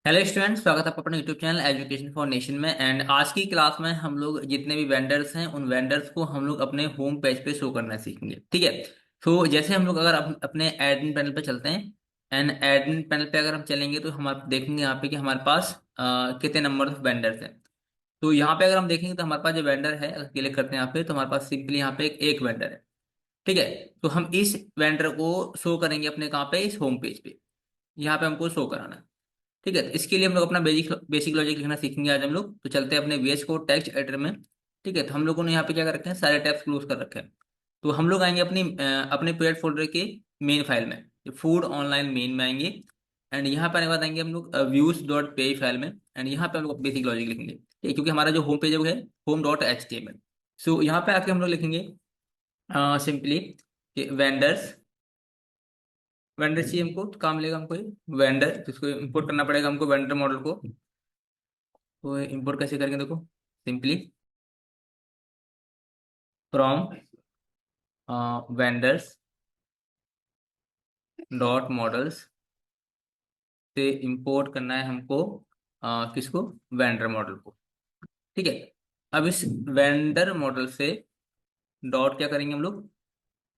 Hello students, स्वागत है आपका अपने YouTube channel education for nation में। एंड आज की क्लास में हम लोग जितने भी वेंडर्स हैं उन वेंडर्स को हम लोग अपने होम पेज पे शो करना सीखेंगे। ठीक है। तो जैसे हम लोग अगर अपने एडमिन पैनल पे चलते हैं एंड एडमिन पैनल पे अगर हम चलेंगे तो हम आप देखेंगे यहाँ पे कि हमारे पास कितने नंबर ऑफ वेंडर्स हैं। तो यहाँ पे अगर हम देखेंगे तो हमारे पास जो वेंडर है, अगर क्लिक करते हैं यहाँ पे तो हमारे पास सिंपली यहाँ पे एक वेंडर है। ठीक है। तो हम इस वेंडर को शो करेंगे अपने कहाँ पे, इस होम पेज पे। यहाँ पे हमको शो कराना है। ठीक है। तो इसके लिए हम लोग अपना बेसिक बेसिक लॉजिक लिखना सीखेंगे आज हम लोग। तो चलते हैं अपने VS कोड टेक्स्ट एडिटर में। ठीक है। तो हम लोगों ने यहाँ पे क्या कर रखे हैं, सारे टैब्स क्लोज कर रखे हैं। तो हम लोग आएंगे अपने प्रोजेक्ट फोल्डर के मेन फाइल में, फूड ऑनलाइन मेन में आएंगे। एंड यहाँ पे आने के बाद आएंगे हम लोग व्यूज डॉट पे फाइल में। एंड यहाँ पे हम लोग बेसिक लॉजिक लिखेंगे। ठीक है, क्योंकि हमारा जो होम पेज है वो है होम डॉट HTML। सो यहाँ पे आके हम लोग लिखेंगे सिंपली वेंडर्स। वेंडर चाहिए हमको तो काम लेगा हमको वेंडर, जिसको इंपोर्ट करना पड़ेगा हमको वेंडर मॉडल को। तो इंपोर्ट कैसे करेंगे, देखो simply from vendors dot models से इंपोर्ट करना है हमको किसको, वेंडर मॉडल को। ठीक है। अब इस वेंडर मॉडल से डॉट क्या करेंगे हम लोग,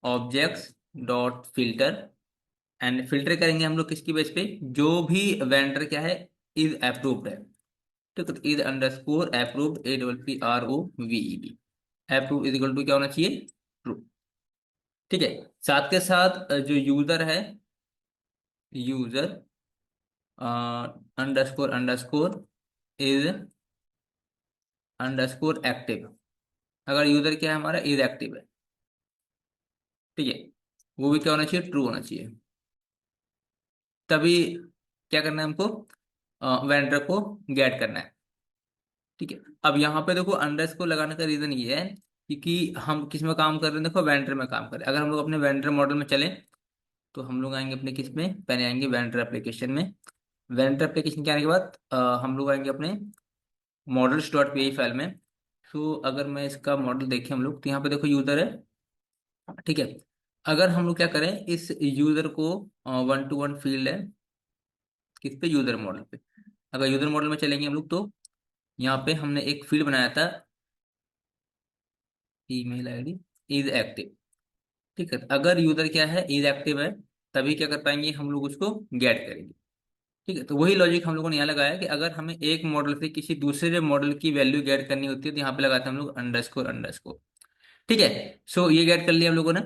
objects dot filter. And filter करेंगे हम लोग किसकी बेस पे, जो भी वेंडर क्या है, इज अप्रूव्ड है। ठीक है। Is underscore approved, APPROVED। Approve is equal to क्या होना चाहिए, ट्रू। ठीक है। साथ के साथ जो यूजर है, user underscore underscore is underscore active. अगर यूजर क्या है हमारा, इज एक्टिव है। ठीक है। वो भी क्या होना चाहिए, ट्रू होना चाहिए। तभी क्या करना है हमको, वेंडर को गेट करना है। ठीक है। अब यहाँ पे देखो अंडरस्कोर लगाने का रीजन ये है क्योंकि हम किस में काम कर रहे हैं, देखो वेंडर में काम कर रहे हैं। अगर हम लोग अपने वेंडर मॉडल में चले तो हम लोग आएंगे अपने किस में, पहले आएंगे वेंडर एप्लीकेशन में। वेंडर एप्लीकेशन के आने के बाद हम लोग आएंगे अपने मॉडल्स डॉट पी फाइल में। सो अगर मैं इसका मॉडल देखें हम लोग तो यहाँ पे देखो यूजर है। ठीक है। अगर हम लोग क्या करें, इस यूजर को 1 to 1 फील्ड है किस पे, यूजर मॉडल पे। अगर यूजर मॉडल में चलेंगे हम लोग तो यहाँ पे हमने एक फील्ड बनाया था, email ID इज एक्टिव। ठीक है। अगर यूजर क्या है, इज एक्टिव है, तभी क्या कर पाएंगे हम लोग उसको गेट करेंगे। ठीक है। तो वही लॉजिक हम लोगों ने यहाँ लगाया कि अगर हमें एक मॉडल से किसी दूसरे मॉडल की वैल्यू गेट करनी होती है तो यहाँ पे लगाते हैं हम लोग अंडरस्कोर अंडरस्कोर। ठीक है। सो ये गेट कर लिया हम लोगों ने।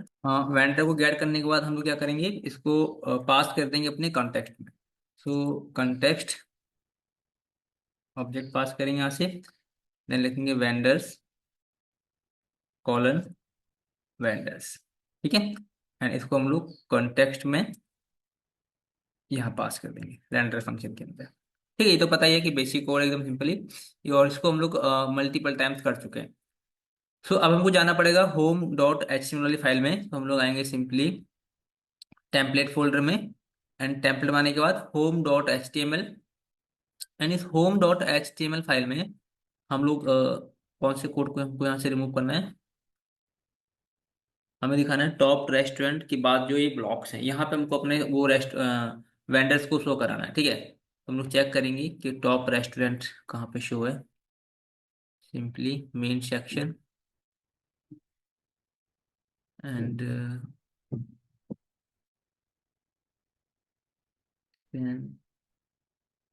वेंडर को गेट करने के बाद हम लोग क्या करेंगे, इसको पास कर देंगे अपने कॉन्टेक्स्ट में। सो कॉन्टेक्स्ट ऑब्जेक्ट पास करेंगे यहाँ से। देन लिखेंगे वेंडर्स कॉलन वेंडर्स। ठीक है। एंड इसको हम लोग कॉन्टेक्स्ट में यहाँ पास कर देंगे रेंडर फंक्शन के अंदर। ठीक है। ये तो पता ही है कि बेसिक कोड एकदम सिंपली ये, और इसको हम लोग मल्टीपल टाइम्स कर चुके हैं। सो अब हमको जाना पड़ेगा होम डॉट एच वाली फाइल में। तो हम लोग आएंगे सिंपली टेम्पलेट फोल्डर में। एंड टेम्पलेट आने के बाद होम डॉट HTML। एंड इस होम डॉट HTML फाइल में हम लोग कौन से कोड को हमको यहाँ से रिमूव करना है, हमें दिखाना है टॉप रेस्टोरेंट के बाद जो ये ब्लॉक्स हैं यहाँ पे हमको अपने वो वेंडर्स को शो कराना है। ठीक है। तो हम लोग चेक करेंगे कि टॉप रेस्टोरेंट कहाँ पे शो है। Simply main section and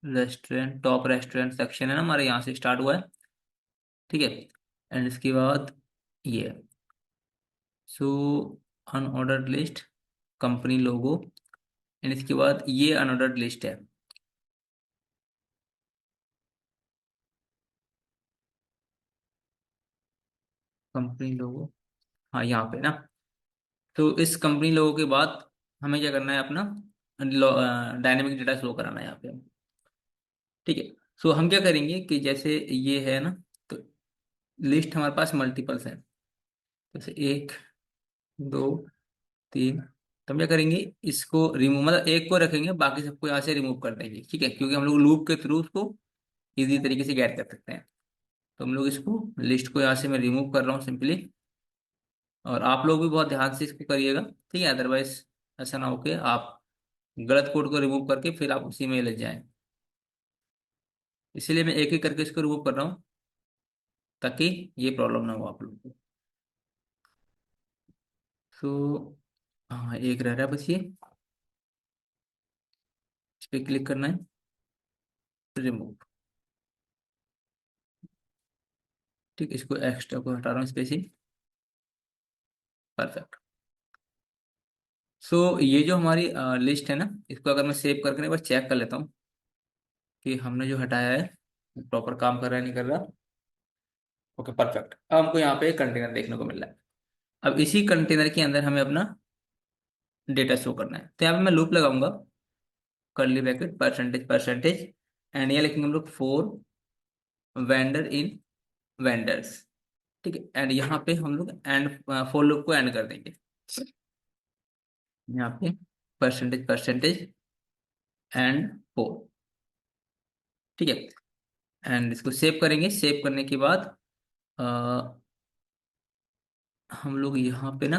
restaurant, top restaurant section है ना हमारे, यहाँ से स्टार्ट हुआ है। ठीक है। एंड इसके बाद ये so unordered list, company logo. And इसके बाद ये अनऑर्डर्ड लिस्ट है, कंपनी लोगो। हाँ यहाँ पे ना। तो इस कंपनी लोगों के बाद हमें क्या करना है, अपना डायनेमिक डेटा फ्लो कराना है यहाँ पे। ठीक है। सो हम क्या करेंगे कि जैसे ये है ना, तो लिस्ट हमारे पास मल्टीपल्स है, जैसे 1 2 3। तो हम क्या करेंगे, इसको रिमूव मतलब एक को रखेंगे, बाकी सबको यहाँ से रिमूव कर देंगे। ठीक है, क्योंकि हम लोग लूप के थ्रू उसको इजी तरीके से गेट कर सकते हैं। तो हम लोग इसको लिस्ट को यहाँ से मैं रिमूव कर रहा हूँ सिंपली। और आप लोग भी बहुत ध्यान से इसको करिएगा। ठीक है, अदरवाइज ऐसा ना हो कि आप गलत कोड को रिमूव करके फिर आप उसी में ले जाएं। इसीलिए मैं एक एक करके इसको रिमूव कर रहा हूँ, ताकि ये प्रॉब्लम ना हो आप लोगों को। तो हाँ, एक रह रहा है बस ये, इस पर क्लिक करना है, रिमूव। ठीक, इसको एक्स्ट्रा को हटा रहा हूँ स्पेस ही। परफेक्ट। सो ये जो हमारी लिस्ट है ना, इसको अगर मैं सेव करके एक बार चेक कर लेता हूँ कि हमने जो हटाया है प्रॉपर काम कर रहा है नहीं कर रहा। ओके परफेक्ट, अब हमको यहाँ पे कंटेनर देखने को मिल रहा है। अब इसी कंटेनर के अंदर हमें अपना डेटा शो करना है, तो यहाँ पे मैं लूप लगाऊंगा, curly bracket percentage percentage, and ये लिखेंगे हम लोग फोर वेंडर इन वेंडर्स। ठीक है, एंड यहाँ पे हम लोग एंड फोर लूप को एंड कर देंगे यहाँ पे, परसेंटेज परसेंटेज एंड फोर। ठीक है, एंड इसको सेव करेंगे। सेव करने के बाद अ, हम लोग यहाँ पे ना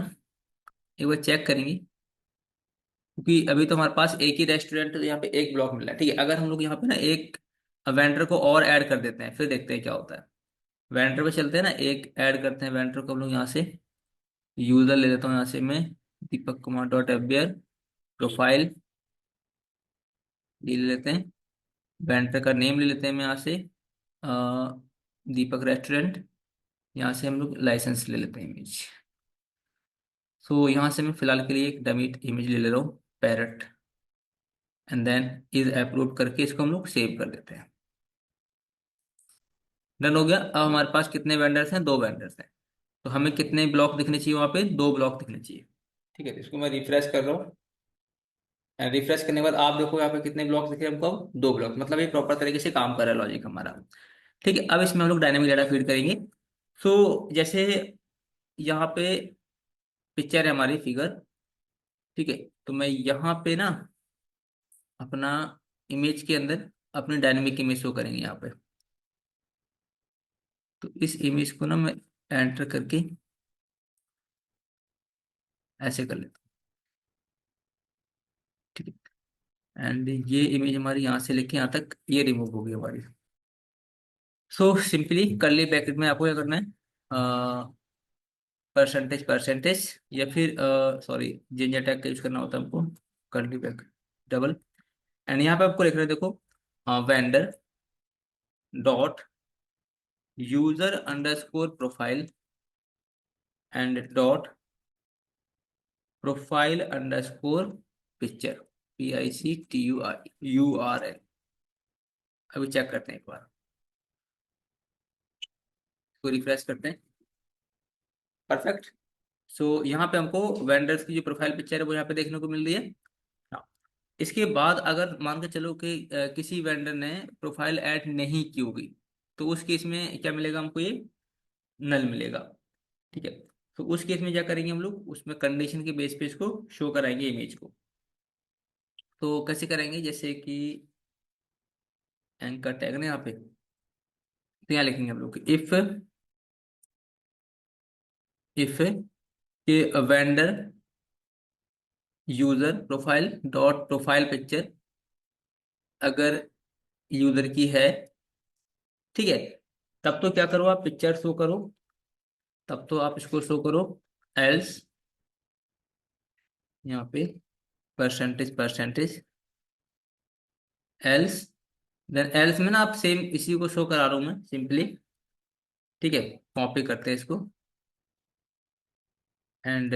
एक बार चेक करेंगे, क्योंकि अभी तो हमारे पास एक ही रेस्टोरेंट, तो यहाँ पे एक ब्लॉक मिल रहा है। ठीक है, अगर हम लोग यहाँ पे ना एक वेंडर को और ऐड कर देते हैं, फिर देखते हैं क्या होता है। वेंडर पे चलते हैं ना, एक ऐड करते हैं वेंडर को हम लोग यहाँ से। यूजर ले लेता हूँ यहाँ से मैं, Deepak Kumar dot F B R. Profile ये ले लेते हैं, वेंडर का नेम ले लेते हैं मैं यहाँ से, अ, दीपक रेस्टोरेंट। यहाँ से हम लोग लाइसेंस ले लेते हैं इमेज। सो यहाँ से मैं फिलहाल के लिए एक डमी इमेज ले ले रहा हूँ, parrot, and then is upload करके इसको हम लोग सेव कर देते हैं। डन हो गया। अब हमारे पास कितने वेंडर्स हैं? दो वेंडर्स हैं। तो हमें कितने ब्लॉक दिखने चाहिए वहाँ पे? दो ब्लॉक दिखने चाहिए। ठीक है, तो इसको मैं रिफ्रेश कर रहा हूँ, एंड रिफ्रेश करने के बाद आप देखो यहाँ पे कितने ब्लॉक दिख रहे हैं हमको? दो ब्लॉक, मतलब ये प्रॉपर तरीके से काम कर रहा है लॉजिक हमारा। ठीक है, अब इसमें हम लोग डायनेमिक डाटा फीड करेंगे। सो जैसे यहाँ पे पिक्चर है हमारी, फिगर। ठीक है, तो मैं यहाँ पे ना अपना इमेज के अंदर अपनी डायनेमिक इमेज शो करेंगे यहाँ पे। तो इस इमेज को ना मैं एंटर करके ऐसे कर लेता हूँ। ठीक है, एंड ये इमेज हमारी यहाँ से लेके यहाँ तक ये रिमूव होगी हमारी। सो सिंपली कर्ली ब्रैकेट में आपको क्या करना है, परसेंटेज परसेंटेज, या फिर सॉरी जिंजर टैग का यूज करना होता है हमको, कर्ली ब्रैकेट डबल, एंड यहाँ पे आपको लिख रहे हैं देखो, vendor dot user underscore profile and dot profile underscore picture, PICTURL। अभी चेक करते हैं एक बार, इसको रिफ्रेश करते हैं। परफेक्ट। सो यहाँ पे हमको वेंडर्स की जो प्रोफाइल पिक्चर है वो यहाँ पे देखने को मिल रही है। हाँ। इसके बाद अगर मान के चलो कि किसी वेंडर ने प्रोफाइल ऐड नहीं की होगी, तो उस केस में क्या मिलेगा हमको? ये नल मिलेगा। ठीक है, तो उस केस में क्या करेंगे हम लोग? उसमें कंडीशन के बेस पे इसको शो कराएंगे इमेज को। तो कैसे करेंगे? जैसे कि एंकर टैग ना यहाँ पे, तो यहाँ लिखेंगे हम लोग इफ के vendor user profile dot profile picture अगर यूजर की है, ठीक है, तब तो क्या करो, आप पिक्चर शो करो, तब तो आप इसको शो करो। एल्स यहाँ पे percentage percentage else, then else में ना आप सेम इसी को शो करा रहा हूं मैं सिंपली। ठीक है, कॉपी करते हैं इसको, and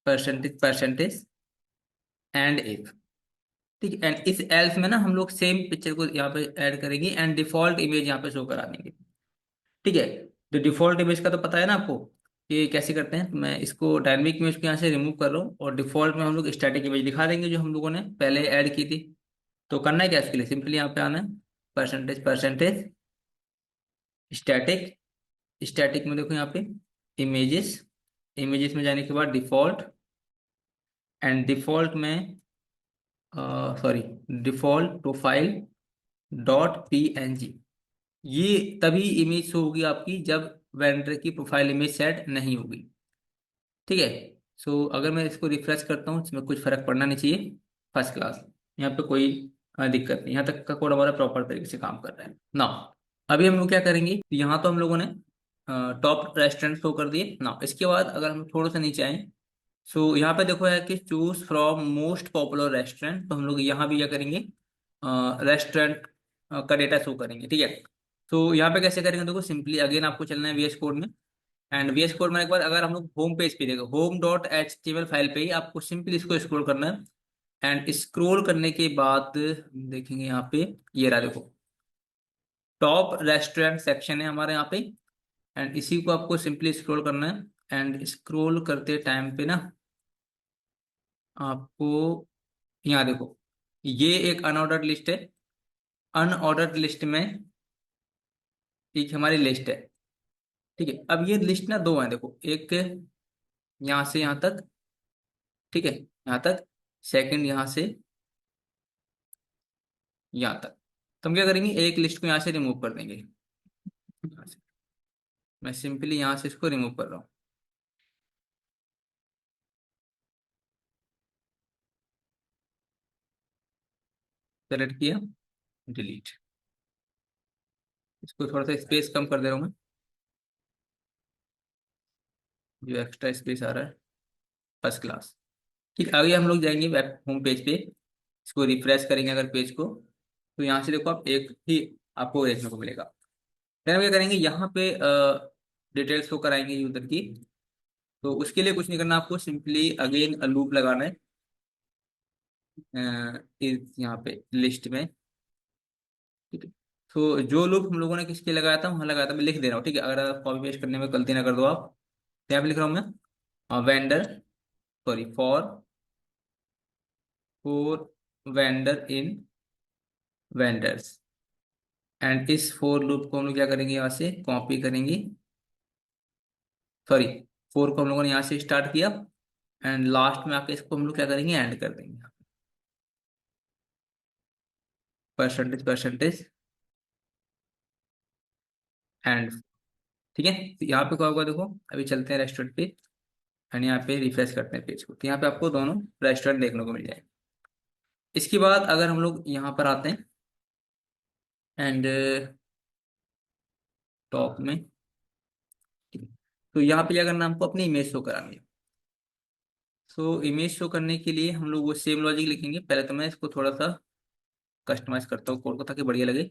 percentage percentage and if. ठीक है, एंड इस एल्स में ना हम लोग सेम पिक्चर को यहाँ पे ऐड करेंगे, एंड डिफॉल्ट इमेज यहाँ पे शो करा देंगे। ठीक है, तो डिफॉल्ट इमेज का तो पता है ना आपको कि कैसे करते हैं। तो मैं इसको डायनेमिक इमेज को यहाँ से रिमूव कर रहा हूँ, और डिफॉल्ट में हम लोग स्टैटिक इमेज दिखा देंगे जो हम लोगों ने पहले ऐड की थी। तो करना है क्या इसके लिए? सिंपली यहाँ पे आना है, परसेंटेज परसेंटेज स्टैटिक। स्टैटिक में देखो यहाँ पे इमेजेस, इमेजेस में जाने के बाद डिफॉल्ट, एंड डिफॉल्ट में sorry default profile dot PNG। ये तभी इमेज शो होगी आपकी जब वेंडर की प्रोफाइल इमेज सेट नहीं होगी। ठीक है, सो अगर मैं इसको रिफ्रेश करता हूँ, इसमें कुछ फर्क पड़ना नहीं चाहिए, फर्स्ट क्लास। यहाँ पे कोई दिक्कत नहीं, यहाँ तक का कोड हमारा प्रॉपर तरीके से काम कर रहा है ना। अभी हम लोग क्या करेंगे, यहाँ तो हम लोगों ने टॉप रेस्टोरेंट शो कर दिए ना। इसके बाद अगर हम थोड़ा सा नीचे आए, सो यहाँ पे देखो है कि choose from most popular restaurant, तो हम लोग यहाँ भी क्या करेंगे, रेस्टोरेंट का डेटा शो करेंगे, ठीक है। तो यहाँ पे कैसे करेंगे, देखो सिंपली अगेन आपको चलना है VS कोड में। एंड VS कोड में एक बार अगर हम लोग होम पेज पे देखो, home.html फाइल पे ही आपको सिंपली इसको स्क्रॉल करना है। एंड स्क्रॉल करने के बाद हम देखेंगे यहाँ पे, ये रहा देखो, टॉप रेस्टोरेंट सेक्शन है हमारे यहाँ पे। एंड इसी को आपको सिंपली स्क्रॉल करना है। एंड स्क्रॉल करते टाइम पे ना आपको यहाँ देखो, ये एक अनऑर्डर्ड लिस्ट है। अनऑर्डर्ड लिस्ट में एक हमारी लिस्ट है, ठीक है। अब ये लिस्ट ना दो है, देखो एक यहाँ से यहाँ तक, ठीक है, यहाँ तक। सेकंड यहाँ से यहाँ तक। तो हम क्या करेंगे, एक लिस्ट को यहाँ से रिमूव कर देंगे, यहाँ से। मैं सिंपली यहाँ से इसको रिमूव कर रहा हूँ। सेलेक्ट किया, डिलीट। इसको थोड़ा सा स्पेस कम कर दे रहा हूँ मैं, जो एक्स्ट्रा स्पेस आ रहा है। First class. ठीक, आगे हम लोग जाएंगे वेब होम पेज पे। इसको रिफ्रेश करेंगे अगर पेज को, तो यहाँ से देखो आप एक ही आपको देखने को मिलेगा। फिर हम क्या करेंगे, यहाँ पे डिटेल्स को कराएंगे यूजर की। तो उसके लिए कुछ नहीं करना, आपको सिंपली अगेन लूप लगाना है इस यहाँ पे लिस्ट में, ठीक है। तो जो लूप हम लोगों ने किसके लगाया था, वहाँ लगाया था, मैं लिख दे रहा हूँ, ठीक है। अगर कॉपी पेस्ट करने में गलती ना कर दो आप, तो यहाँ पे लिख रहा हूँ मैं, vendor, sorry for vendor in vendors. And इस फोर लूप को हम लोग क्या करेंगे, यहाँ से कॉपी करेंगे, सॉरी, फोर को हम लोगों ने यहाँ से स्टार्ट किया। एंड लास्ट में आके इसको हम लोग क्या करेंगे, एंड कर देंगे, परसेंटेज परसेंटेज एंड। ठीक है, तो यहाँ पे क्या होगा देखो, अभी चलते हैं रेस्टोरेंट पे। एंड यहाँ पे रिफ्रेश करते हैं पेज को, तो यहाँ पे आपको दोनों रेस्टोरेंट देखने को मिल जाएंगे। इसके बाद अगर हम लोग यहाँ पर आते हैं एंड टॉप में, ठीक है, तो यहाँ पे क्या करना है, हमको अपनी इमेज शो करानी है। सो इमेज शो करने के लिए हम लोग वो सेम लॉजिक लिखेंगे। पहले तो मैं इसको थोड़ा सा कस्टमाइज करता हूँ कोड को, ताकि बढ़िया लगे।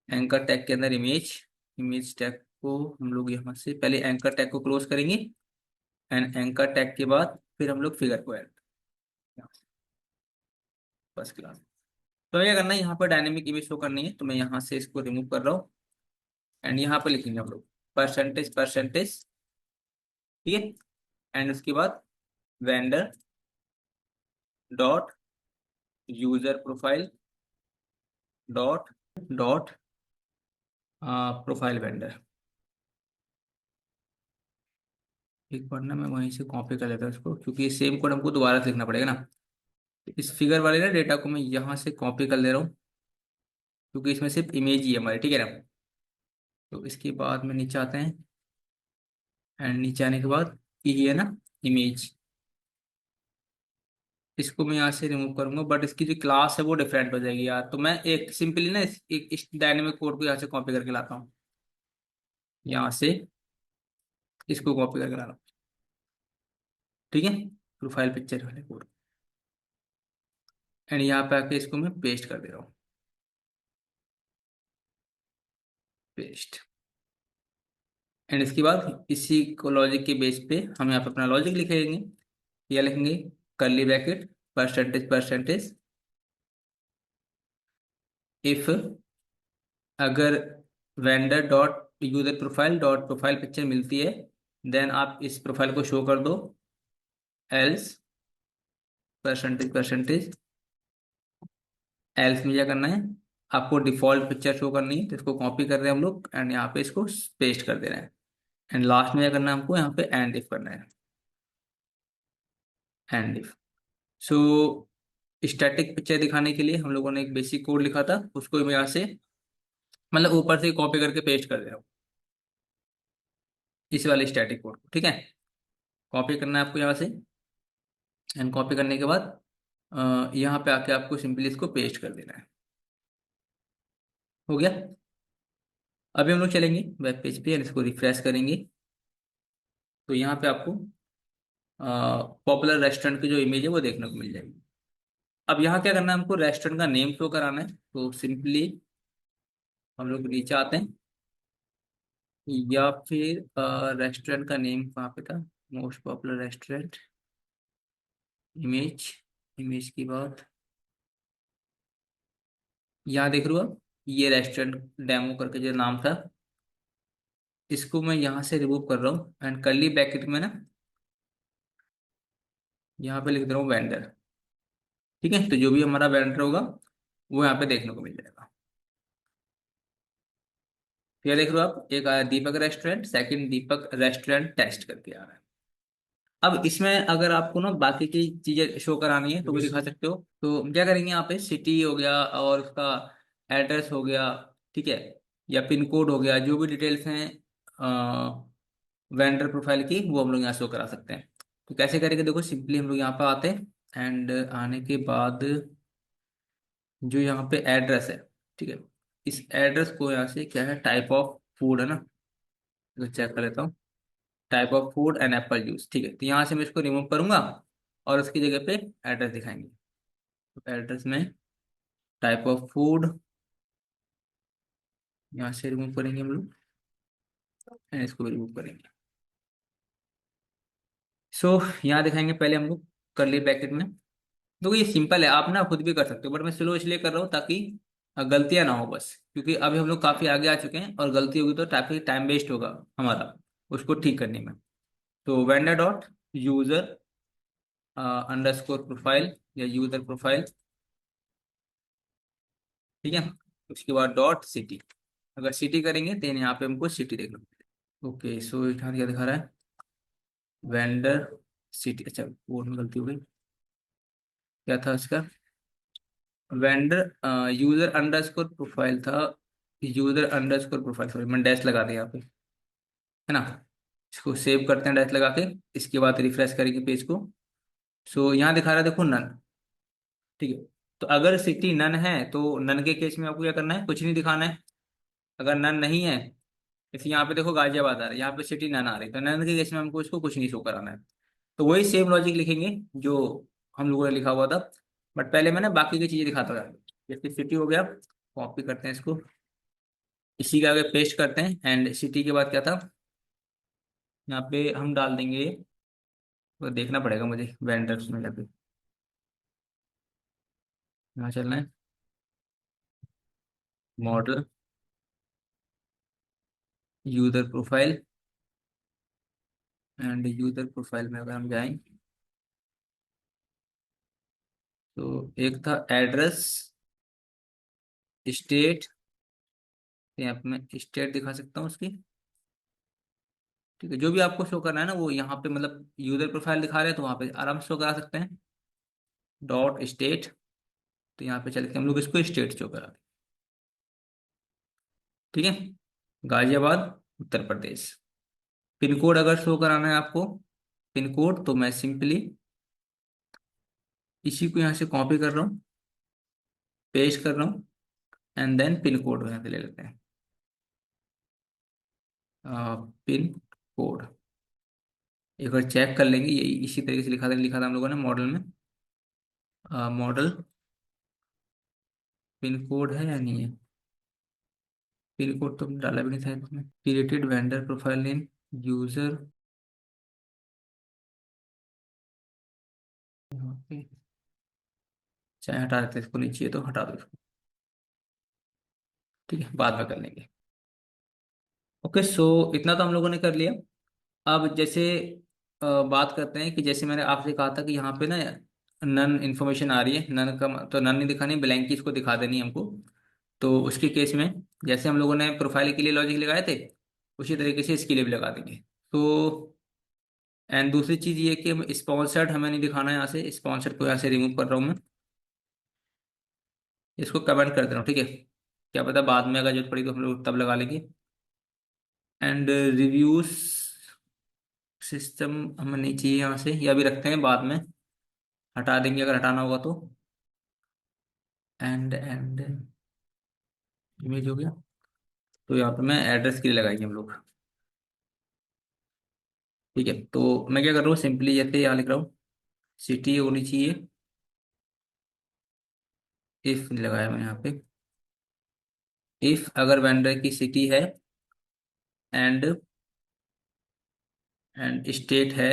एंकर टैग के अंदर इमेज, इमेज टैग को हम लोग यहाँ से पहले एंकर टैग को क्लोज करेंगे। एंड एंकर टैग के बाद फिर हम लोग फिगर को ऐड, फर्स्ट क्लास। तो क्या करना है, यहाँ पर डायनेमिक इमेज शो करनी है, तो मैं यहाँ से इसको रिमूव कर रहा हूँ। एंड यहाँ पे लिखेंगे हम लोग परसेंटेज परसेंटेज, ठीक है। एंड उसके बाद vendor dot user profile dot dot profile vendor. एक बार ना मैं वहीं से कॉपी कर लेता हूँ इसको, क्योंकि सेम कोड हमको दोबारा से लिखना पड़ेगा ना। इस फिगर वाले ना डेटा को मैं यहाँ से कॉपी कर ले रहा हूँ, क्योंकि इसमें सिर्फ इमेज ही है हमारी, ठीक है ना। तो इसके बाद में नीचे आते हैं। एंड नीचे आने के बाद ये है ना इमेज, इसको मैं यहाँ से रिमूव करूंगा, बट इसकी जो क्लास है वो डिफरेंट हो जाएगी यार। तो मैं एक सिंपली ना इस डायनेमिक कोड को यहाँ से कॉपी करके लाता हूँ, यहाँ से इसको कॉपी करके ला रहा हूँ, ठीक है, प्रोफाइल पिक्चर वाले कोड। एंड यहाँ पे आके इसको मैं पेस्ट कर दे रहा हूँ, पेस्ट। एंड इसके बाद इसी को लॉजिक के बेस पे हम यहाँ पे अपना लॉजिक लिखेंगे। यह लिखेंगे curly bracket percentage percentage, if अगर vendor dot user profile dot profile picture मिलती है, देन आप इस प्रोफाइल को शो कर दो। एल्स परसेंटेज परसेंटेज, एल्स में क्या करना है, आपको डिफॉल्ट पिक्चर शो करनी है, तो इसको कॉपी कर रहे हैं हम लोग एंड यहाँ पे इसको पेस्ट कर दे रहे हैं। एंड लास्ट में क्या करना है हमको, यहाँ पे एंड इफ करना है, and if. So static picture दिखाने के लिए हम लोगों ने एक बेसिक कोड लिखा था, उसको मैं यहाँ से मतलब ऊपर से कॉपी करके पेस्ट कर दे रहा हूँ, इस वाले स्टैटिक कोड को, ठीक है। कॉपी करना है आपको यहाँ से। एंड कॉपी करने के बाद यहाँ पे आके आपको सिंपली इसको पेस्ट कर देना है। हो गया। अभी हम लोग चलेंगे वेब पेज पे और इसको रिफ्रेश करेंगे। तो यहाँ पे आपको पॉपुलर रेस्टोरेंट की जो इमेज है वो देखने को मिल जाएगी। अब यहाँ क्या करना है, हमको रेस्टोरेंट का नेम शो कराना है। तो सिंपली हम लोग नीचे आते हैं, या फिर रेस्टोरेंट का नेम कहाँ पे था, most popular restaurant, image, image की बात यहाँ देख रहे हो आप, ये रेस्टोरेंट डेमो करके जो नाम था, इसको मैं यहाँ से रिमूव कर रहा हूँ एंड कर्ली ब्रैकेट में ना यहाँ पे लिख दे रहा हूँ वेंडर। ठीक है, तो जो भी हमारा वेंडर होगा वो यहाँ पे देखने को मिल जाएगा। तो ये देख रहे हो आप, एक आया दीपक रेस्टोरेंट, सेकंड दीपक रेस्टोरेंट टेस्ट करके आ रहा है। अब इसमें अगर आपको ना बाकी की चीजें शो करानी है तो भी दिखा सकते हो। तो क्या करेंगे, यहाँ पे सिटी हो गया और उसका एड्रेस हो गया, ठीक है, या पिन कोड हो गया, जो भी डिटेल्स हैं वेंडर प्रोफाइल की वो हम लोग यहाँ शो करा सकते हैं। तो कैसे करेंगे, देखो सिंपली हम लोग यहाँ पे आते हैं एंड आने के बाद जो यहाँ पे एड्रेस है, ठीक है, इस एड्रेस को यहाँ से क्या है, टाइप ऑफ फूड है ना, तो चेक कर लेता हूँ। Type of food and Apple juice, ठीक है, तो यहाँ से मैं इसको रिमूव करूंगा और उसकी जगह पे एड्रेस दिखाएंगे। तो एड्रेस में टाइप ऑफ फूड यहाँ से रिमूव करेंगे हम लोग एंड इसको भी रिमूव करेंगे। सो यहाँ दिखाएंगे पहले हम लोग करली ब्रैकेट में। तो ये सिंपल है, आप ना खुद भी कर सकते हो, बट मैं स्लो इसलिए कर रहा हूँ ताकि गलतियां ना हो बस, क्योंकि अभी हम लोग काफी आगे आ चुके हैं और गलती होगी तो काफी टाइम वेस्ट होगा हमारा उसको ठीक करने में। तो vendor dot user underscore profile या यूजर प्रोफाइल, ठीक है, उसके बाद डॉट सिटी। अगर सिटी करेंगे तो यहाँ पे हमको सिटी देखना पड़ेगा। ओके, सो यहाँ क्या दिखा रहा है, वेंडर सिटी, अच्छा वो में गलती हो गई, क्या था उसका, वेंडर यूजर अंडरस्कोर प्रोफाइल था, यूजर अंडरस्कोर प्रोफाइल, सॉरी मैंने डैश लगा दिया यहाँ पे, है ना। इसको सेव करते हैं डैश लगा के, इसके बाद रिफ्रेश करेंगे पेज को। सो यहाँ दिखा रहा है देखो नन, ठीक है। तो अगर सिटी नन है तो नन के केस में आपको क्या करना है, कुछ नहीं दिखाना है। अगर नन नहीं है, जैसे यहाँ पे देखो गाजियाबाद आ रहा है, यहाँ पे सिटी नन आ रही है, तो नन के केस में हमको इसको कुछ नहीं शो कराना है। तो वही सेम लॉजिक लिखेंगे जो हम लोगों ने लिखा हुआ था, बट पहले मैंने बाकी की चीजें दिखाता था। जैसे सिटी हो गया, कॉपी करते हैं इसको, इसी के आगे पेस्ट करते हैं एंड सिटी के बाद क्या था, यहाँ पे हम डाल देंगे, तो देखना पड़ेगा मुझे वेंडर्स में जाके, यहाँ चलना है, model, user profile, and user profile में अगर हम जाएं तो एक था एड्रेस, स्टेट, यहाँ पे मैं स्टेट दिखा सकता हूँ उसकी, ठीक है, जो भी आपको शो करना है ना वो यहाँ पे, मतलब यूजर प्रोफाइल दिखा रहे हैं तो वहाँ पे आराम से शो करा सकते हैं, डॉट स्टेट। तो यहाँ पे चल के हम लोग इसको स्टेट शो करा दें, ठीक है, गाजियाबाद उत्तर प्रदेश। पिन कोड अगर शो कराना है आपको, पिन कोड, तो मैं सिंपली इसी को यहाँ से कॉपी कर रहा हूँ, पेस्ट कर रहा हूँ एंड देन पिन कोड यहाँ से ले लेते हैं, पिन कोड। एक बार चेक कर लेंगे, ये इसी तरीके से लिखा था हम लोगों ने मॉडल में, मॉडल पिन कोड है या नहीं है, पिन कोड तो डाला भी नहीं था इसमें, created vendor profile name, user, चाहे हटा देते हैं इसको, नहीं चाहिए तो हटा दो इसको, ठीक है, बाद में कर लेंगे। ओके, सो इतना तो हम लोगों ने कर लिया। अब जैसे बात करते हैं कि जैसे मैंने आपसे कहा था कि यहाँ पे ना नन इन्फॉर्मेशन आ रही है, नन का तो नन नहीं दिखानी, ब्लैंक की इसको दिखा देनी है हमको। तो उसके केस में जैसे हम लोगों ने प्रोफाइल के लिए लॉजिक लगाए थे, उसी तरीके से इसके लिए भी लगा देंगे। तो एंड दूसरी चीज ये कि हम स्पॉन्सर्ड हमें नहीं दिखाना है, यहाँ से स्पॉन्सर्ड को यहाँ से रिमूव कर रहा हूँ मैं, इसको कमेंट कर दे रहा हूँ, ठीक है, क्या पता बाद में अगर जरूरत पड़ी तो हम लोग तब लगा लेंगे। एंड रिव्यूज सिस्टम हमें नहीं चाहिए यहाँ से, या भी रखते हैं बाद में, हटा देंगे अगर हटाना होगा तो। एंड इमेज हो गया। तो यहाँ पे मैं एड्रेस के लिए लगाएंगे हम लोग। ठीक है, तो मैं क्या कर रहा हूँ, सिंपली जैसे यहाँ लिख रहा हूँ, सिटी होनी चाहिए। इफ लगाया मैंने यहाँ पे, इफ अगर वेंडर की सिटी है एंड स्टेट है,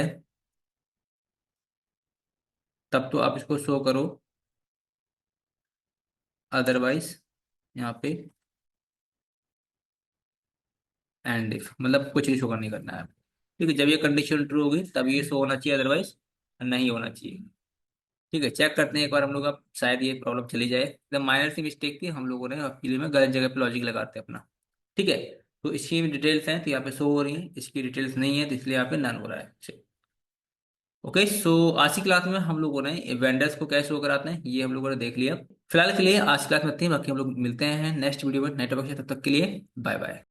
तब तो आप इसको शो करो। अदरवाइज यहाँ पे एंड इफ, मतलब कुछ भी शो नहीं करना है। ठीक है, जब ये कंडीशन ट्रू होगी तब ये शो होना चाहिए, अदरवाइज नहीं होना चाहिए। ठीक है, चेक करते हैं एक बार हम लोग, अब शायद ये प्रॉब्लम चली जाए। एकदम माइनर सी मिस्टेक थी, हम लोगों ने एक्चुअली में गलत जगह पे लॉजिक लगाते हैं अपना। ठीक है, तो इसकी भी डिटेल्स हैं तो यहाँ पे शो हो रही हैं, इसकी डिटेल्स नहीं है तो इसलिए यहाँ पे नन हो रहा है। ओके, सो आज की क्लास में हम लोगों ने वेंडर्स को कैसे शो कराते हैं ये हम लोगों ने देख लिया। फिलहाल के लिए आज की क्लास में इतनी ही, बाकी हम लोग मिलते हैं नेक्स्ट वीडियो में नए टॉपिक से। तब तक के लिए बाय बाय।